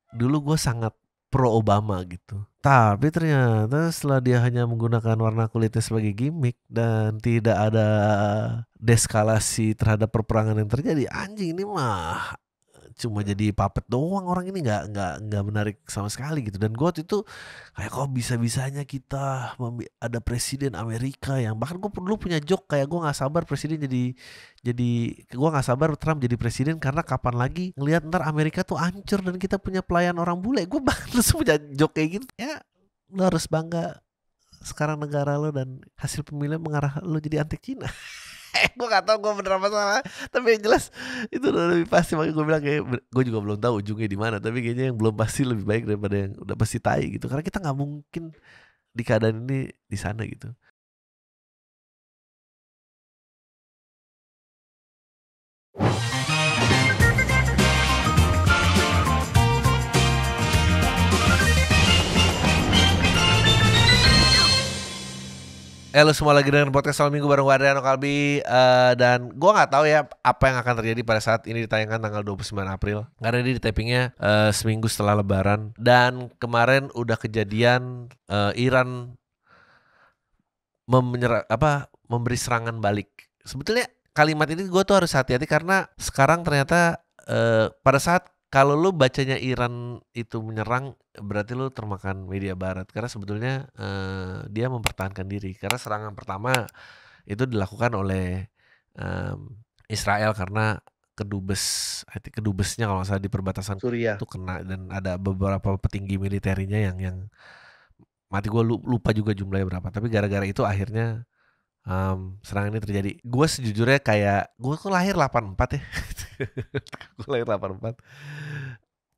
dulu gue sangat pro Obama gitu. Tapi ternyata setelah dia hanya menggunakan warna kulitnya sebagai gimmick dan tidak ada deskalasi terhadap perperangan yang terjadi, anjing ini mah cuma jadi puppet doang, orang ini nggak menarik sama sekali gitu. Dan gue waktu itu kayak kok bisa-bisanya kita ada presiden Amerika yang bahkan gue dulu punya joke kayak gue nggak sabar presiden jadi gue nggak sabar Trump jadi presiden karena kapan lagi ngelihat ntar Amerika tuh hancur dan kita punya pelayan orang bule. Gue bahkan terus punya joke kayak gitu ya, lo harus bangga sekarang negara lo dan hasil pemilihan mengarah lo jadi anti Cina. Gue gak tahu gue bener apa salah, tapi yang jelas itu udah lebih pasti. Makanya gue bilang kayak gue juga belum tahu ujungnya di mana, tapi kayaknya yang belum pasti lebih baik daripada yang udah pasti tai gitu, karena kita nggak mungkin di keadaan ini di sana gitu. Lu semua lagi dengan podcast Soal Minggu bareng gue Adriano Kalbi. Dan gue gak tahu ya apa yang akan terjadi pada saat ini ditayangkan tanggal 29 April. Karena ini di tapingnya seminggu setelah Lebaran. Dan kemarin udah kejadian Iran memberi serangan balik. Sebetulnya kalimat ini gue tuh harus hati-hati karena sekarang ternyata pada saat kalau lu bacanya Iran itu menyerang, berarti lu termakan media barat. Karena sebetulnya dia mempertahankan diri. Karena serangan pertama itu dilakukan oleh Israel karena kedubesnya kalau nggak salah di perbatasan Suriah itu kena, dan ada beberapa petinggi militernya yang mati. Gue lupa juga jumlahnya berapa. Tapi gara-gara itu akhirnya serangan ini terjadi. Gue sejujurnya kayak gue tuh lahir 84 ya. Gue lahir 84.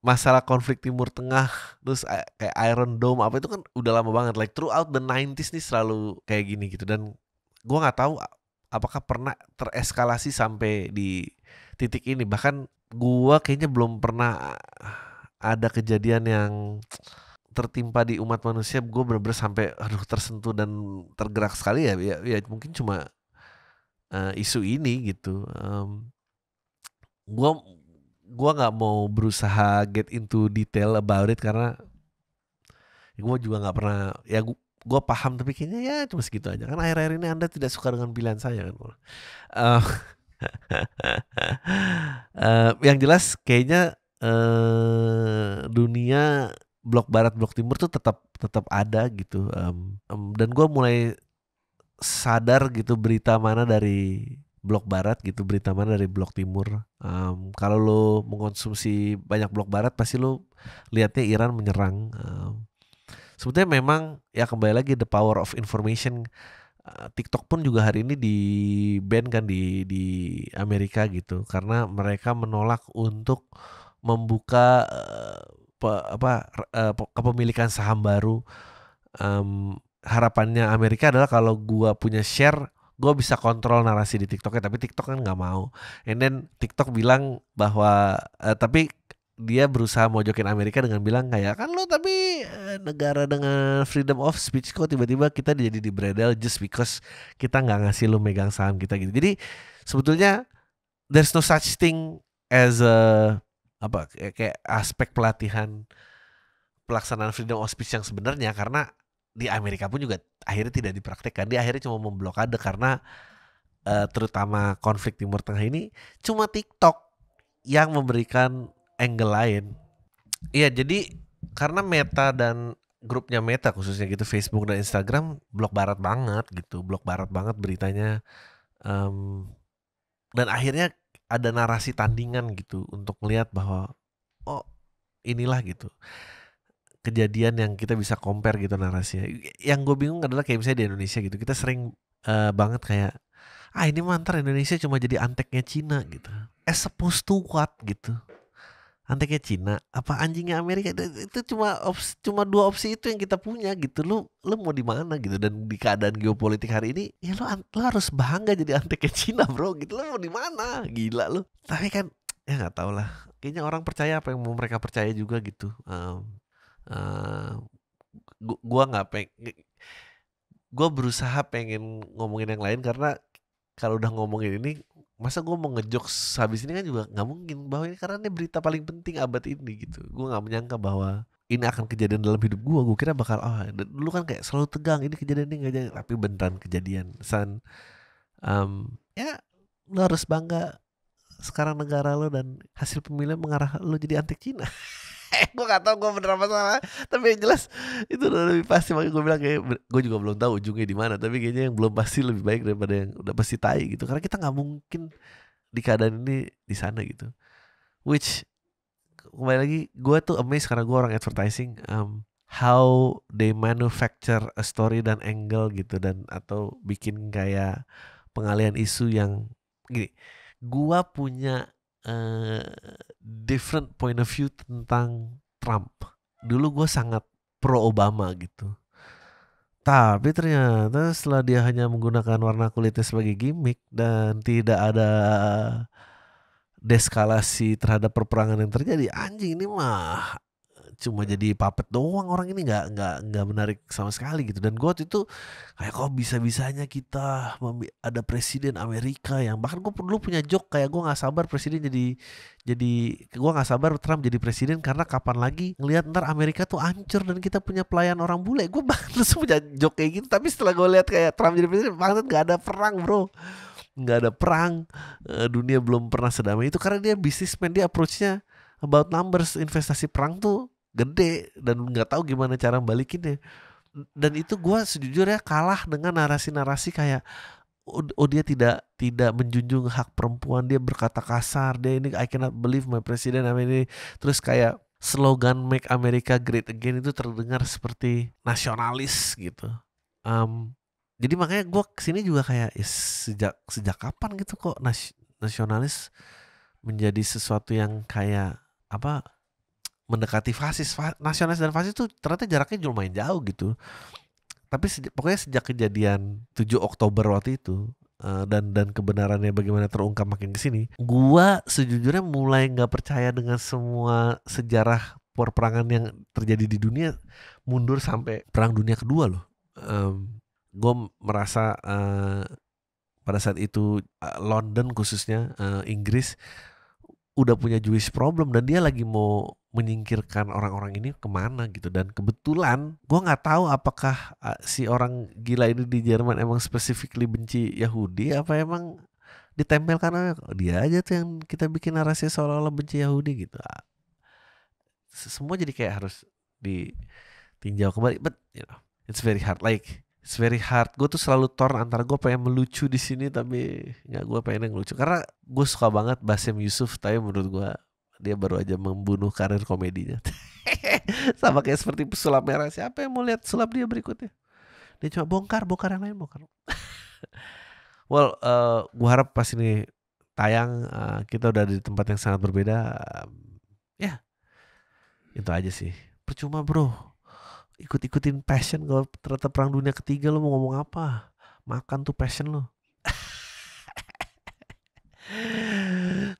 Masalah konflik Timur Tengah terus kayak Iron Dome apa itu kan udah lama banget, like throughout the 90s nih selalu kayak gini gitu. Dan gue nggak tahu apakah pernah tereskalasi sampai di titik ini. Bahkan gue kayaknya belum pernah ada kejadian yang tertimpa di umat manusia gue bener-bener sampai aduh tersentuh dan tergerak sekali ya mungkin cuma isu ini gitu. Gue nggak mau berusaha get into detail about it karena gue juga nggak pernah ya. Gue paham tapi kayaknya ya cuma segitu aja kan. Akhir-akhir ini Anda tidak suka dengan pilihan saya kan. uh, yang jelas kayaknya dunia blok barat blok timur tuh tetap ada gitu. Dan gue mulai sadar gitu berita mana dari blok barat gitu, berita mana dari blok timur. Kalau lo mengonsumsi banyak blok barat pasti lo lihatnya Iran menyerang. Sebetulnya memang ya kembali lagi the power of information. TikTok pun juga hari ini di ban kan di Amerika gitu karena mereka menolak untuk membuka kepemilikan saham baru. Harapannya Amerika adalah kalau gua punya share, gua bisa kontrol narasi di TikToknya, tapi TikTok kan nggak mau. And then TikTok bilang bahwa tapi dia berusaha mojokin Amerika dengan bilang kayak kan lo tapi negara dengan freedom of speech kok tiba-tiba kita jadi dibredel just because kita nggak ngasih lo megang saham kita gitu. Jadi sebetulnya there's no such thing as kayak aspek pelatihan pelaksanaan freedom of speech yang sebenarnya, karena di Amerika pun juga akhirnya tidak dipraktekkan. Dia akhirnya cuma memblokade karena terutama konflik Timur Tengah ini cuma TikTok yang memberikan angle lain. Iya, jadi karena Meta dan grupnya Meta khususnya gitu, Facebook dan Instagram blok barat banget gitu, blok barat banget beritanya. Dan akhirnya ada narasi tandingan gitu untuk melihat bahwa oh inilah gitu kejadian yang kita bisa compare gitu narasinya. Yang gue bingung adalah kayak misalnya di Indonesia gitu, kita sering banget kayak ini mantar Indonesia cuma jadi anteknya Cina gitu. As opposed to what gitu. Anteknya Cina apa anjingnya Amerika? Itu cuma dua opsi itu yang kita punya gitu. Lu mau di mana gitu. Dan di keadaan geopolitik hari ini ya lu harus bangga jadi anteknya Cina bro gitu. Lu mau di mana? Gila lu. Tapi kan ya nggak tahu lah. Kayaknya orang percaya apa yang mau mereka percaya juga gitu. Gua nggak gue berusaha pengen ngomongin yang lain karena kalau udah ngomongin ini masa gue mau ngejokes habis ini kan juga nggak mungkin, bahwa ini karena ini berita paling penting abad ini gitu. Gue nggak menyangka bahwa ini akan kejadian dalam hidup gue. Gue kira bakal dulu kan kayak selalu tegang ini kejadian ini nggak jadi, tapi beneran kejadian. Ya lo harus bangga sekarang negara lo dan hasil pemilihan mengarah lo jadi anti Cina. Gue gak tau gue bener apa salah, tapi yang jelas itu udah lebih pasti. Makanya gue bilang kayak gue juga belum tahu ujungnya di mana, tapi kayaknya yang belum pasti lebih baik daripada yang udah pasti tai gitu, karena kita nggak mungkin di keadaan ini di sana gitu. Which kembali lagi gue tuh amazed karena gue orang advertising, how they manufacture a story dan angle gitu, dan atau bikin kayak pengalihan isu yang gini. Gue punya different point of view tentang Trump. Dulu gue sangat pro Obama gitu. Tapi ternyata setelah dia hanya menggunakan warna kulitnya sebagai gimmick dan tidak ada deskalasi terhadap perperangan yang terjadi, anjing ini mah cuma jadi puppet doang, orang ini nggak menarik sama sekali gitu. Dan gue waktu itu kayak kok bisa-bisanya kita ada presiden Amerika yang, bahkan gue dulu punya joke kayak gue nggak sabar presiden jadi gue nggak sabar Trump jadi presiden karena kapan lagi ngelihat ntar Amerika tuh hancur dan kita punya pelayan orang bule. Gue bahkan terus punya joke kayak gitu, tapi setelah gue lihat kayak Trump jadi presiden, banget nggak ada perang bro, nggak ada perang, dunia belum pernah sedamai itu karena dia bisnismen, dia approach-nya about numbers, investasi perang tuh gede dan nggak tahu gimana cara balikinnya. Dan itu gue sejujurnya kalah dengan narasi-narasi kayak dia tidak menjunjung hak perempuan, dia berkata kasar, dia ini I cannot believe my president ini. Terus kayak slogan Make America Great Again itu terdengar seperti nasionalis gitu. Jadi makanya gue kesini juga kayak sejak kapan gitu kok nasionalis menjadi sesuatu yang kayak apa, mendekati fasis. Nasionalis dan fasis itu ternyata jaraknya lumayan jauh gitu. Tapi pokoknya sejak kejadian 7 Oktober waktu itu, dan kebenarannya bagaimana terungkap makin kesini, gua sejujurnya mulai nggak percaya dengan semua sejarah perperangan yang terjadi di dunia mundur sampai Perang Dunia Kedua loh. Gue merasa pada saat itu London khususnya, Inggris udah punya Jewish problem dan dia lagi mau menyingkirkan orang-orang ini kemana gitu. Dan kebetulan gue nggak tahu apakah si orang gila ini di Jerman emang specifically benci Yahudi, apa emang ditempel karena dia aja tuh yang kita bikin narasi seolah-olah benci Yahudi gitu. Semua jadi kayak harus ditinjau kembali, but you know it's very hard, it's very hard. Gue tuh selalu torn antara gue pengen melucu di sini tapi nggak, gue pengen yang lucu karena gue suka banget Bassem Yusuf, tapi menurut gue dia baru aja membunuh karir komedinya. Sama kayak seperti pesulap merah, siapa yang mau lihat sulap dia berikutnya? Dia cuma bongkar yang lain bongkar. Well, gue harap pas ini tayang kita udah di tempat yang sangat berbeda. Ya, itu aja sih. Percuma bro ikut-ikutin passion kalau ternyata Perang Dunia Ketiga lo mau ngomong apa, makan tuh passion lo.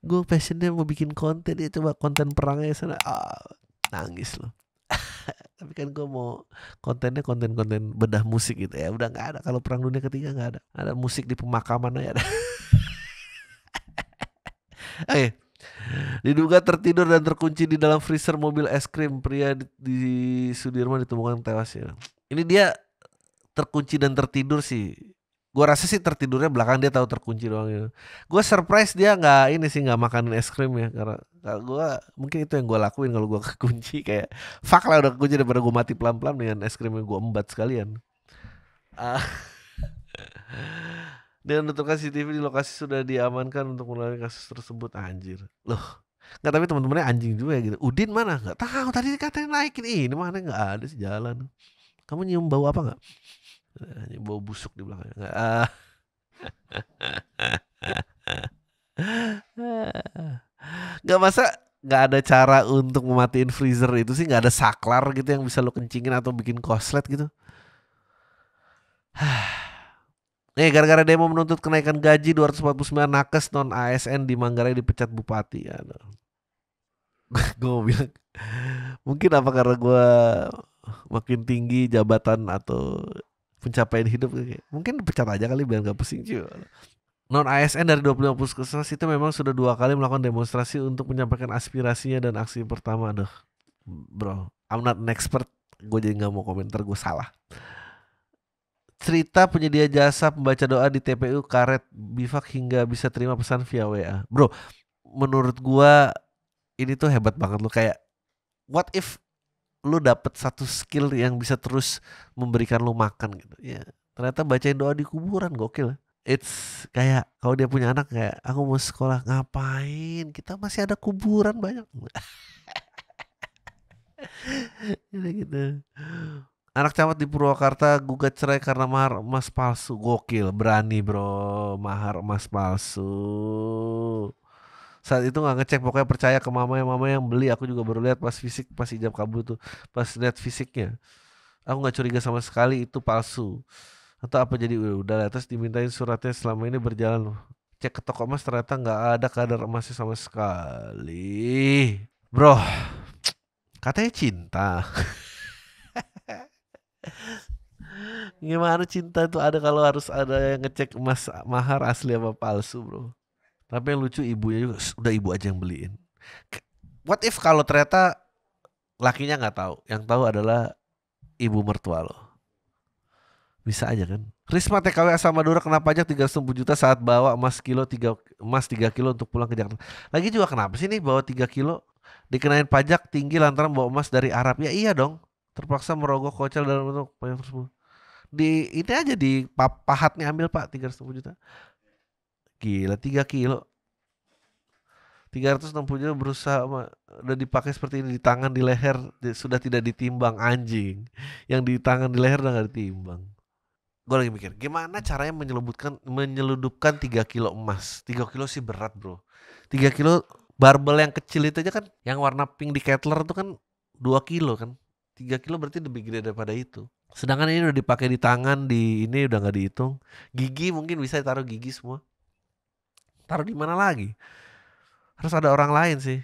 Gue passionnya mau bikin konten, dia coba konten perangnya sana, nangis lo. Tapi kan gue mau kontennya konten bedah musik gitu ya, udah nggak ada. Kalau Perang Dunia Ketiga nggak ada musik di pemakaman aja ada. Oke. Diduga tertidur dan terkunci di dalam freezer mobil es krim, pria di Sudirman ditemukan tewas ya. Ini dia terkunci dan tertidur sih. Gue rasa sih tertidurnya belakang, dia tahu terkunci doang ya. Gue surprise dia nggak makan es krim ya, karena gue mungkin itu yang gue lakuin kalau gue kekunci, kayak fuck lah udah kekunci daripada gue mati pelan-pelan dengan es krim yang gue embat sekalian. Dan untuk CCTV di lokasi sudah diamankan untuk menangani kasus tersebut. Anjir loh, nggak, tapi teman-temannya anjing juga ya gitu. Udin mana? Nggak tahu, tadi katanya naikin ini mana, nggak ada sih jalan. Kamu nyium bau apa nggak? Bau busuk di belakangnya nggak? Nggak, masa nggak ada cara untuk mematiin freezer itu sih? Nggak ada saklar gitu yang bisa lo kencingin atau bikin koslet gitu? Gara-gara demo menuntut kenaikan gaji 249 nakes non ASN di Manggarai dipecat bupati. Gue bilang mungkin apa karena gue makin tinggi jabatan atau pencapaian hidup, mungkin dipecat aja kali biar gak pusing cuy. Non ASN dari 25 puskesmas itu memang sudah 2 kali melakukan demonstrasi untuk menyampaikan aspirasinya dan aksi pertama. Aduh, bro, I'm not an expert. Gue jadi nggak mau komentar, gue salah. Cerita penyedia jasa pembaca doa di TPU karet bifak hingga bisa terima pesan via WA. Bro, menurut gua ini tuh hebat banget lu, kayak what if lu dapet satu skill yang bisa terus memberikan lu makan gitu. Ya, ternyata bacain doa di kuburan, gokil. It's kayak kalau dia punya anak, kayak aku mau sekolah, ngapain? Kita masih ada kuburan banyak. Gitu. Anak camat di Purwakarta gugat cerai karena mahar emas palsu. Gokil, berani bro, mahar emas palsu. Saat itu nggak ngecek, pokoknya percaya ke mama yang beli. Aku juga baru lihat pas fisik, pas ijab kabul tuh, pas lihat fisiknya. Aku nggak curiga sama sekali itu palsu. Atau apa, jadi udah terus dimintain suratnya, selama ini berjalan. Cek ke toko emas ternyata nggak ada kadar emasnya sama sekali. Bro, katanya cinta. Gimana cinta itu ada kalau harus ada yang ngecek emas mahar asli apa palsu, bro? Tapi yang lucu ibunya juga, udah ibu aja yang beliin. What if kalau ternyata lakinya nggak tahu, yang tahu adalah ibu mertua lo? Bisa aja kan? Risma TKW asal Madura kena pajak 3,5 juta saat bawa emas 3 kilo untuk pulang ke Jakarta. Lagi juga kenapa sih nih bawa 3 kilo dikenain pajak tinggi lantaran bawa emas dari Arab? Ya iya dong. Terpaksa merogoh kocel dalam bentuk pajak tersebut. Di ini aja di pahatnya ambil Pak 3,5 juta. Gila 3 kilo. 360 juta berusaha udah dipakai seperti ini di tangan, di leher sudah tidak ditimbang, anjing. Yang di tangan di leher udah gak ditimbang. Gue lagi mikir gimana caranya menyeludupkan 3 kilo emas. 3 kilo sih berat bro. 3 kilo barbel yang kecil itu aja kan, yang warna pink di Kettler itu kan 2 kilo kan. 3 kilo berarti lebih gede daripada itu. Sedangkan ini udah dipakai di tangan, di ini udah gak dihitung. Gigi mungkin bisa ditaruh gigi semua. Taruh di mana lagi? Harus ada orang lain sih.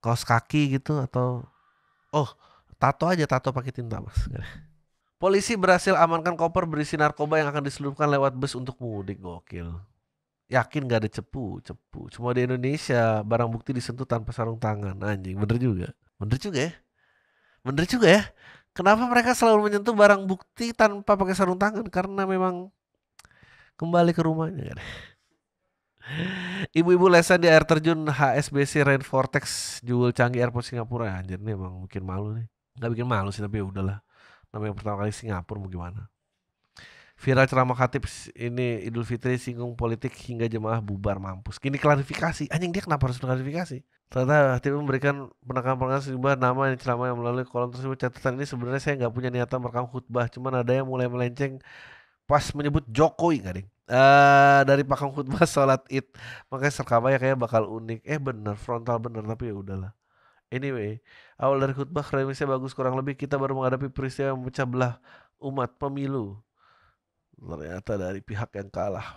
Kaos kaki gitu atau tato aja, tato pakai tinta mas. Polisi berhasil amankan koper berisi narkoba yang akan diselundupkan lewat bus untuk mudik. Gokil. Yakin gak ada cepu. Cuma di Indonesia barang bukti disentuh tanpa sarung tangan. Anjing, bener juga. Bener juga ya. Kenapa mereka selalu menyentuh barang bukti tanpa pakai sarung tangan? Karena memang kembali ke rumahnya kan. Ibu-ibu lesan di air terjun HSBC Rain Vortex Jewel Changi Airport Singapura. Anjir, nih emang bikin malu nih. Gak bikin malu sih, tapi ya udahlah. Namanya pertama kali Singapura, mau gimana. Viral ceramah khatib ini Idul Fitri singgung politik hingga jemaah bubar, mampus. Kini klarifikasi. Anjing, dia kenapa harus klarifikasi? Ternyata khatib memberikan penekanan sejumlah nama yang ceramah yang melalui kolom tersebut. Catatan ini sebenarnya saya nggak punya niatan merekam khutbah, cuman ada yang mulai melenceng pas menyebut Jokowi nggak ding. Dari pakam khutbah sholat id, makanya serkamanya kayak bakal unik. Bener, frontal bener, tapi ya udahlah. Anyway, awal dari khutbah premisnya bagus, kurang lebih kita baru menghadapi peristiwa yang memecah belah umat, pemilu. Ternyata dari pihak yang kalah.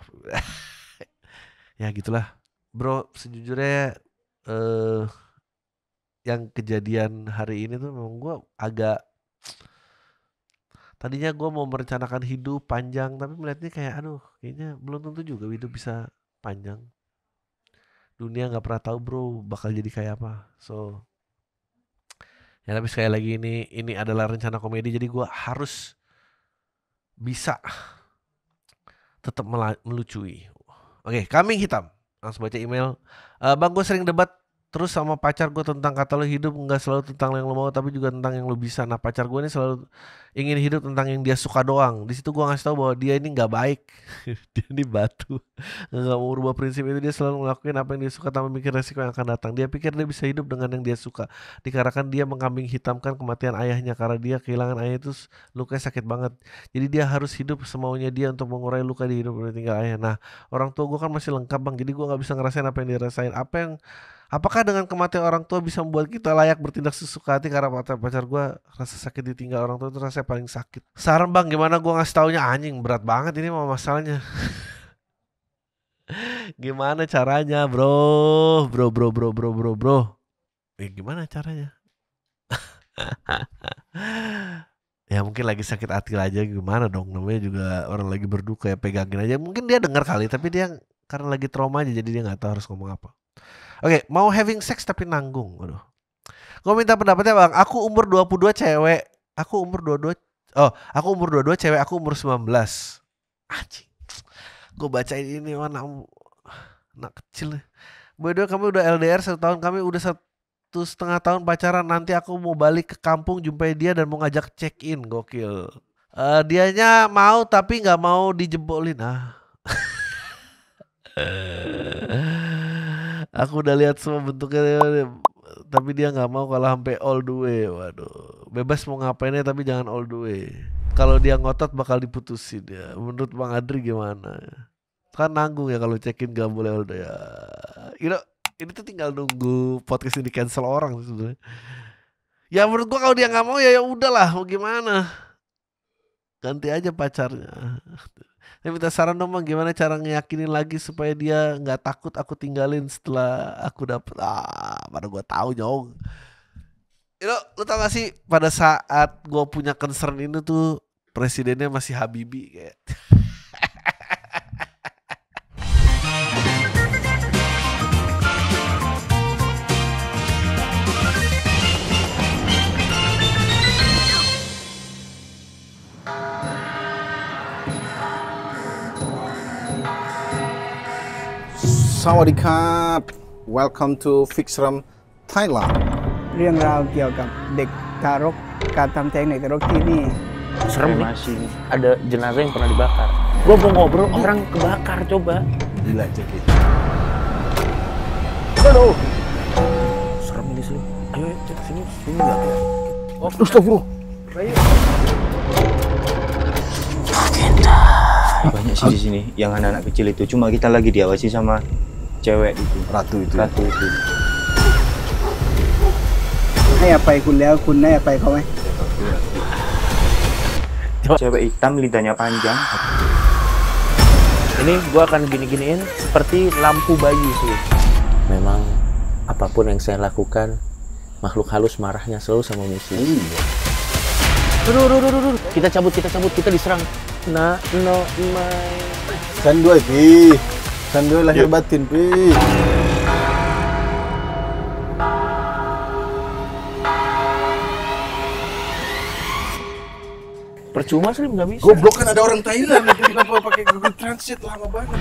Ya gitulah bro, sejujurnya yang kejadian hari ini tuh memang gue agak, tadinya gue mau merencanakan hidup panjang, tapi melihatnya kayak aduh, kayaknya belum tentu juga hidup bisa panjang. Dunia gak pernah tahu bro bakal jadi kayak apa. So ya, tapi sekali lagi ini adalah rencana komedi, jadi gue harus bisa tetap melucui. Oke, kambing hitam. Langsung baca email. Bang, gue sering debat terus sama pacar gue tentang kata lo hidup nggak selalu tentang yang lo mau, tapi juga tentang yang lo bisa. Nah, pacar gue ini selalu ingin hidup tentang yang dia suka doang. Di situ gue ngasih tahu bahwa dia ini nggak baik. Dia ini batu, nggak mau merubah prinsip itu. Dia selalu ngelakuin apa yang dia suka tanpa mikir resiko yang akan datang. Dia pikir dia bisa hidup dengan yang dia suka, dikarenakan dia mengkambing hitamkan kematian ayahnya. Karena dia kehilangan ayah itu lukanya sakit banget. Jadi dia harus hidup semaunya dia untuk mengurai luka di hidup tinggal ayah. Nah, orang tua gue kan masih lengkap bang, jadi gue nggak bisa ngerasain apa yang dia rasain. Apakah dengan kematian orang tua bisa membuat kita layak bertindak sesuka hati? Karena pacar gue rasa sakit ditinggal orang tua itu rasanya paling sakit. Saran bang, gimana gue ngasih taunya? Anjing, berat banget ini mah masalahnya. Gimana caranya bro? Gimana caranya? Ya mungkin lagi sakit hati aja, gimana dong, namanya juga orang lagi berduka ya, pegangin aja. Mungkin dia dengar kali tapi dia karena lagi trauma aja jadi dia nggak tahu harus ngomong apa. Oke, mau having sex tapi nanggung. Waduh. Gue minta pendapatnya Bang. Aku umur 22 cewek. Aku umur 22. Oh, aku umur 22 cewek, aku umur 19. Anjing. Gue bacain ini anak kecil. By the way, kami udah LDR 1 tahun, kami udah 1,5 tahun pacaran. Nanti aku mau balik ke kampung jumpai dia dan mau ngajak check in. Gokil. Dianya mau tapi nggak mau dijebolin. Aku udah lihat semua bentuknya tapi dia nggak mau kalau sampai all the way. Waduh, bebas mau ngapainnya tapi jangan all the way. Kalau dia ngotot bakal diputusin ya. Menurut Bang Adri gimana? Kan nanggung ya kalau check-in gak boleh all the way ya. Ini tuh tinggal nunggu podcast ini cancel orang sebenarnya. Ya menurut gua kalau dia nggak mau ya udahlah, mau gimana? Ganti aja pacarnya. Saya minta saran dong Bang, gimana cara ngeyakinin lagi supaya dia nggak takut aku tinggalin setelah aku dapet. Pada gue tahu nyong. Lu tau gak sih pada saat gue punya concern ini tuh presidennya masih Habibie kayak. Sawadikap, welcome to Fixram Thailand. เรื่องราวเกี่ยวกับเด็กทารกการทำแท้งเด็กทารกที่นี่ Serem nih. Masih ada jenazah yang pernah dibakar. Gua mau ngobrol orang kebakar coba. Gila cekit. Aduh. Serem ini sih. Ayo cek sini enggak. Oh, astagfirullah. Banyak sih di sini yang anak-anak kecil itu, cuma kita lagi diawasi sama cewek itu. Ratu itu. ให้อภัยคุณแล้วคุณให้อภัยเขาไหม Cewek hitam lidahnya panjang. Ini gua akan gini-giniin seperti lampu bayi sih. Memang apapun yang saya lakukan, makhluk halus marahnya selalu sama musuh. Aduh. Kita cabut, kita diserang. No, my. Sanduai pi. Sanduai lahir batin pi. Percuma sih nggak bisa. Goblok kan ada orang Thailand itu, kenapa pakai Google Translate lama banget.